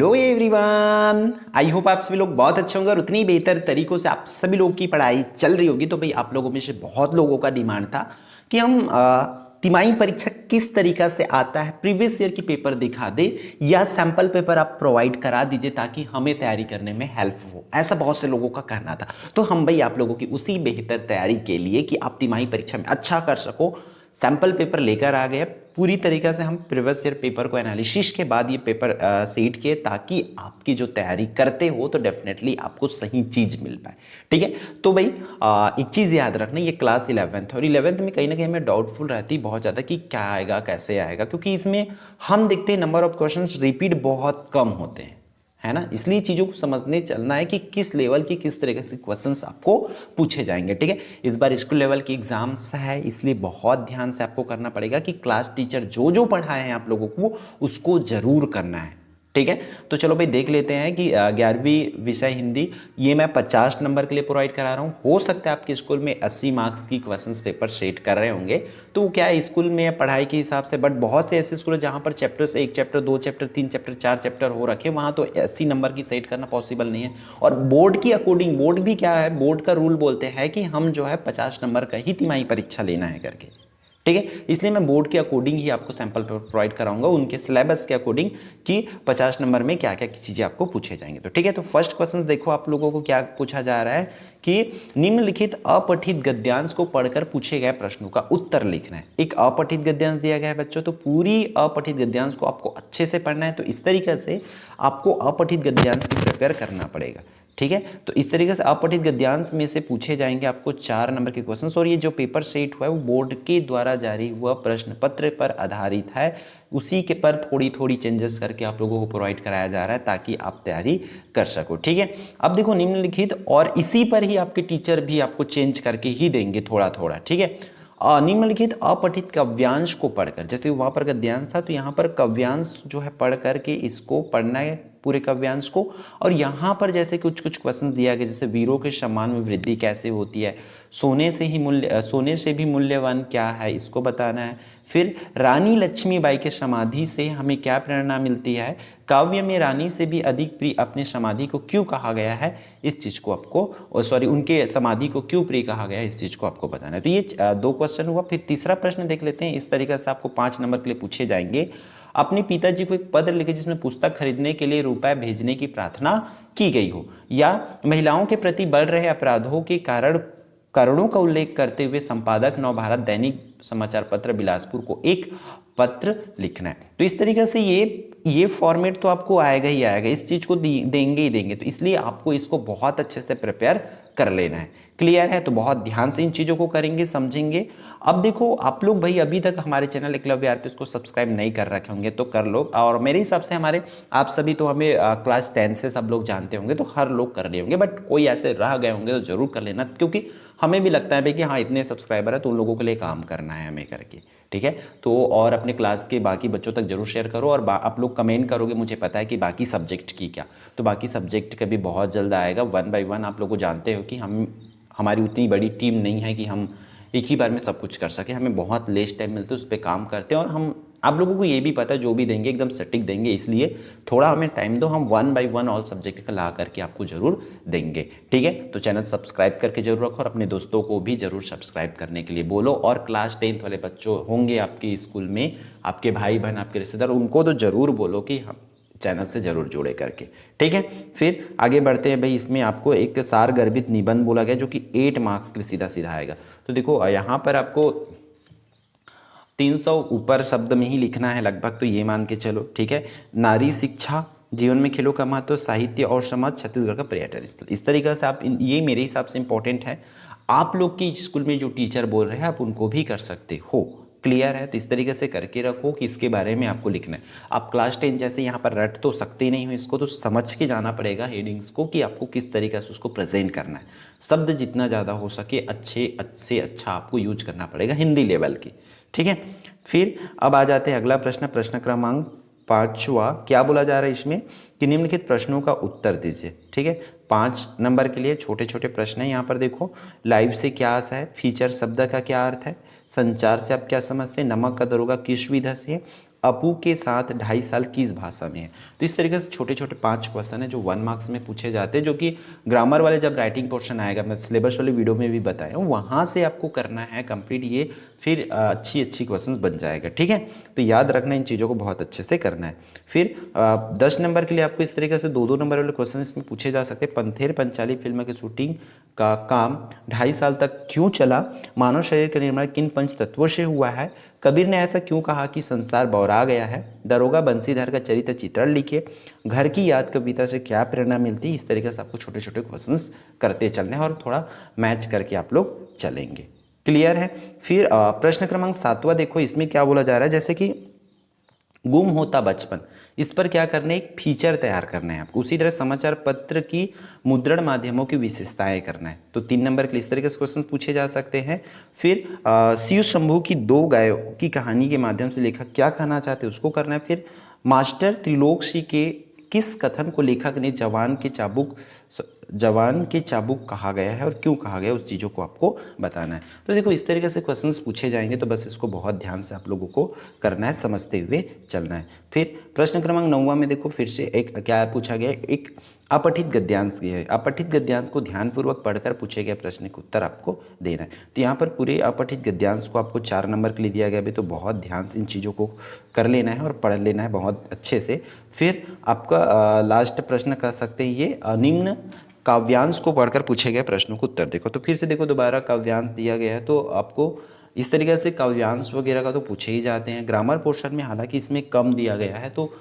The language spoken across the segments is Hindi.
हेलो एवरीवन, आई होप आप सभी लोग बहुत अच्छे होंगे और उतनी बेहतर तरीकों से आप सभी लोग की पढ़ाई चल रही होगी। तो भाई आप लोगों में से बहुत लोगों का डिमांड था कि हम तिमाही परीक्षा किस तरीका से आता है, प्रीवियस ईयर की पेपर दिखा दे या सैंपल पेपर आप प्रोवाइड करा दीजिए ताकि हमें तैयारी करने में हेल्प हो। ऐसा बहुत से लोगों का कहना था। तो हम भाई आप लोगों की उसी बेहतर तैयारी के लिए कि आप तिमाही परीक्षा में अच्छा कर सको, सैंपल पेपर लेकर आ गए। पूरी तरीके से हम प्रीवियस ईयर पेपर को एनालिसिस के बाद ये पेपर सेट किए ताकि आपकी जो तैयारी करते हो तो डेफिनेटली आपको सही चीज मिल पाए। ठीक है, तो भाई एक चीज याद रखना, ये क्लास 11th और 11th में कहीं ना कहीं हमें डाउटफुल रहती बहुत ज़्यादा कि क्या आएगा कैसे आएगा, क्योंकि इसमें हम देखते हैं नंबर ऑफ क्वेश्चन रिपीट बहुत कम होते हैं, है ना। इसलिए चीज़ों को समझने चलना है कि किस लेवल की किस तरीके से क्वेश्चंस आपको पूछे जाएंगे। ठीक है, इस बार स्कूल लेवल की एग्जाम्स है, इसलिए बहुत ध्यान से आपको करना पड़ेगा कि क्लास टीचर जो जो पढ़ाए हैं आप लोगों को उसको जरूर करना है। ठीक है, तो चलो भाई देख लेते हैं कि 11वीं विषय हिंदी, ये मैं 50 नंबर के लिए प्रोवाइड करा रहा हूँ। हो सकता है आपके स्कूल में 80 मार्क्स की क्वेश्चंस पेपर सेट कर रहे होंगे, तो क्या है स्कूल में पढ़ाई के हिसाब से, बट बहुत से ऐसे स्कूल है जहाँ पर chapters 1 chapter 2 chapter 3 chapter 4 chapter हो रखे, वहाँ तो 80 नंबर की सेट करना पॉसिबल नहीं है। और बोर्ड की अकॉर्डिंग, बोर्ड भी क्या है, बोर्ड का रूल बोलते हैं कि हम जो है 50 नंबर का ही तिमाही परीक्षा लेना है करके। ठीक है, इसलिए मैं बोर्ड के अकॉर्डिंग ही आपको सैंपल पेपर प्रोवाइड कराऊंगा, उनके सिलेबस के अकॉर्डिंग कि 50 नंबर में क्या क्या चीज़ें आपको पूछे जाएंगे। तो ठीक है, तो फर्स्ट क्वेश्चन देखो आप लोगों को क्या पूछा जा रहा है कि निम्नलिखित अपठित गद्यांश को पढ़कर पूछे गए प्रश्नों का उत्तर लिखना है। एक अपठित गद्यांश दिया गया है बच्चों, तो पूरी अपठित गद्यांश को आपको अच्छे से पढ़ना है। तो इस तरीके से आपको अपठित गद्यांश की प्रिपेयर करना पड़ेगा। ठीक है, तो इस तरीके से अपठित गद्यांश में से पूछे जाएंगे आपको 4 नंबर के क्वेश्चंस, और ये जो पेपर सेट हुआ है वो बोर्ड के द्वारा जारी हुआ प्रश्न पत्र पर आधारित है। उसी के पर थोड़ी थोड़ी चेंजेस करके आप लोगों को प्रोवाइड कराया जा रहा है ताकि आप तैयारी कर सको। ठीक है, अब देखो निम्नलिखित, और इसी पर ही आपके टीचर भी आपको चेंज करके ही देंगे थोड़ा थोड़ा। ठीक है, निम्नलिखित अपठित काव्यांश को पढ़कर, जैसे वहां पर गद्यांश था तो यहाँ पर काव्यांश जो है पढ़ करके इसको पढ़ना है पूरे काव्यांश को। और यहाँ पर जैसे कुछ कुछ क्वेश्चन दिया गया, जैसे वीरों के सम्मान में वृद्धि कैसे होती है, सोने से भी मूल्यवान क्या है इसको बताना है। फिर रानी लक्ष्मीबाई के समाधि से हमें क्या प्रेरणा मिलती है, काव्य में रानी से भी अधिक प्रिय अपने समाधि को क्यों कहा गया है, इस चीज को आपको उनके समाधि को क्यों प्रिय कहा गया है, इस चीज को आपको बताना है। तो ये 2 क्वेश्चन हुआ। फिर तीसरा प्रश्न देख लेते हैं। इस तरीके से आपको 5 नंबर के लिए पूछे जाएंगे। अपने पिताजी को एक पत्र लिखे जिसमें पुस्तक खरीदने के लिए रुपए भेजने की प्रार्थना की गई हो, या महिलाओं के प्रति बढ़ रहे अपराधों के कारण कारणों का उल्लेख करते हुए संपादक नवभारत दैनिक समाचार पत्र बिलासपुर को एक पत्र लिखना है। तो इस तरीके से ये फॉर्मेट तो आपको आएगा ही आएगा, इस चीज को देंगे ही देंगे। तो इसलिए आपको इसको बहुत अच्छे से प्रिपेयर कर लेना है। क्लियर है, तो बहुत ध्यान से इन चीजों को करेंगे समझेंगे। अब देखो आप लोग भाई अभी तक हमारे चैनल एकलव्य आरपीएस को सब्सक्राइब नहीं कर रखे होंगे तो कर लो, और मेरे हिसाब से हमारे आप सभी तो हमें क्लास 10 से सब लोग जानते होंगे, तो हर लोग कर लिए होंगे, बट कोई ऐसे रह गए होंगे तो जरूर कर लेना, क्योंकि हमें भी लगता है भाई कि हाँ इतने सब्सक्राइबर है तो उन लोगों के लिए काम करना है हमें करके। ठीक है, तो और अपने क्लास के बाकी बच्चों तक जरूर शेयर करो, और आप लोग कमेंट करोगे, मुझे पता है कि बाकी सब्जेक्ट की क्या, तो बाकी सब्जेक्ट का भी बहुत जल्द आएगा 1 by 1। आप लोग को जानते हो कि हमारी उतनी बड़ी टीम नहीं है कि हम एक ही बार में सब कुछ कर सके, हमें बहुत लेस टाइम मिलता है, उस पर काम करते हैं। और हम आप लोगों को ये भी पता है जो भी देंगे एकदम सटीक देंगे, इसलिए थोड़ा हमें टाइम दो, हम 1 by 1 ऑल सब्जेक्ट का ला करके आपको जरूर देंगे। ठीक है, तो चैनल सब्सक्राइब करके जरूर रखो, और अपने दोस्तों को भी जरूर सब्सक्राइब करने के लिए बोलो। और क्लास 10th वाले बच्चों होंगे आपके स्कूल में, आपके भाई बहन आपके रिश्तेदार, उनको तो जरूर बोलो कि हम चैनल से जरूर जुड़े करके। ठीक है, फिर आगे बढ़ते हैं भाई। इसमें आपको एक सार गर्भित निबंध बोला गया जो कि 8 मार्क्स के लिए सीधा सीधा आएगा। तो देखो यहाँ पर आपको 300 ऊपर शब्द में ही लिखना है लगभग, तो ये मान के चलो। ठीक है, नारी शिक्षा, जीवन में खेलों का महत्व, साहित्य और समाज, छत्तीसगढ़ का पर्यटन स्थल। इस तरीके से आप ये मेरे हिसाब से इंपॉर्टेंट है। आप लोग की स्कूल में जो टीचर बोल रहे हैं आप उनको भी कर सकते हो। क्लियर है, तो इस तरीके से करके रखो कि इसके बारे में आपको लिखना है। आप क्लास 10 जैसे यहाँ पर रट तो सकते नहीं हो इसको, तो समझ के जाना पड़ेगा हेडिंग्स को कि आपको किस तरीके से उसको प्रेजेंट करना है। शब्द जितना ज़्यादा हो सके अच्छे से अच्छा आपको यूज करना पड़ेगा हिंदी लेवल की। ठीक है, फिर अब आ जाते हैं अगला प्रश्न, प्रश्न क्रमांक 5वां। क्या बोला जा रहा है इसमें कि निम्नलिखित प्रश्नों का उत्तर दीजिए। ठीक है, 5 नंबर के लिए छोटे छोटे प्रश्न है। यहाँ पर देखो, लाइव से क्या आशा है, फीचर शब्द का क्या अर्थ है, संचार से आप क्या समझते हैं, नमक का दरोगा किस विधा से है, अपू के साथ 2.5 साल किस भाषा में है। तो इस तरीके से छोटे छोटे 5 क्वेश्चन है जो 1 मार्क्स में पूछे जाते हैं, जो कि ग्रामर वाले जब राइटिंग पोर्शन आएगा, मैं सिलेबस वाले वीडियो में भी बताया हूँ, वहाँ से आपको करना है कंप्लीट ये, फिर अच्छी अच्छी क्वेश्चन बन जाएगा। ठीक है, तो याद रखना इन चीज़ों को बहुत अच्छे से करना है। फिर 10 नंबर के लिए आपको इस तरीके से 2-2 नंबर वाले क्वेश्चन इसमें पूछे जा सकते हैं। पंथेर पंचाली फिल्म की शूटिंग का काम 2.5 साल तक क्यों चला, मानव शरीर का निर्माण किन पंच तत्वों से हुआ है, कबीर ने ऐसा क्यों कहा कि संसार बौरा गया है, दरोगा बंसीधर का चरित्र चित्रण लिखिए, घर की याद कविता से क्या प्रेरणा मिलती है। इस तरीके से आपको छोटे छोटे क्वेश्चंस करते चलने हैं और थोड़ा मैच करके आप लोग चलेंगे। क्लियर है। फिर प्रश्न क्रमांक 7वां देखो, इसमें क्या बोला जा रहा है, जैसे कि गुम होता बचपन, इस पर क्या करना है, एक फीचर तैयार करना है आपको। उसी तरह समाचार पत्र की मुद्रण माध्यमों की विशेषताएं करना है। तो 3 नंबर के लिए इस तरीके से क्वेश्चन पूछे जा सकते हैं। फिर शिव शंभू की 2 गायों की कहानी के माध्यम से लेखक क्या कहना चाहते हैं उसको करना है। फिर मास्टर त्रिलोकसी के किस कथन को लेखक ने जवान के चाबुक कहा गया है और क्यों कहा गया, उस चीज़ों को आपको बताना है। तो देखो इस तरीके से क्वेश्चंस पूछे जाएंगे, तो बस इसको बहुत ध्यान से आप लोगों को करना है, समझते हुए चलना है। फिर प्रश्न क्रमांक 9वां में देखो फिर से एक क्या पूछा गया, एक अपठित गद्यांश है। अपठित गद्यांश को ध्यानपूर्वक पढ़कर पूछे गए प्रश्न के उत्तर आपको देना है। तो यहाँ पर पूरे अपठित गद्यांश को आपको 4 नंबर के लिए दिया गया है, तो बहुत ध्यान से इन चीज़ों को कर लेना है और पढ़ लेना है बहुत अच्छे से। फिर आपका लास्ट प्रश्न कह सकते हैं ये निम्न काव्यांश को पढ़कर पूछे गए प्रश्नों को उत्तर देखो। तो फिर से देखो दोबारा काव्यांश दिया गया है, तो आपको इस तरीके से काव्यांश वगैरह का तो पूछे ही जाते हैं। ग्रामर पोर्शन में हालांकि इसमें कम दिया गया है, तो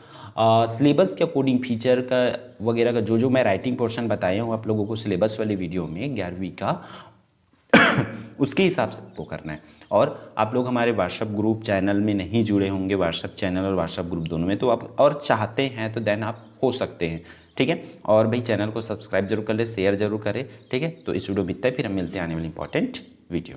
सिलेबस के अकॉर्डिंग फीचर का वगैरह का जो मैं राइटिंग पोर्शन बताया हूँ आप लोगों को सिलेबस वाले वीडियो में 11वीं का उसके हिसाब से आपको करना है। और आप लोग हमारे व्हाट्सअप ग्रुप चैनल में नहीं जुड़े होंगे, व्हाट्सअप चैनल और व्हाट्सअप ग्रुप दोनों में, तो आप और चाहते हैं तो देन आप हो सकते हैं। ठीक है, और भाई चैनल को सब्सक्राइब जरूर कर ले, शेयर जरूर करें। ठीक है, तो इस वीडियो में इतना ही, फिर हम मिलते हैं आने वाली इंपॉर्टेंट वीडियो।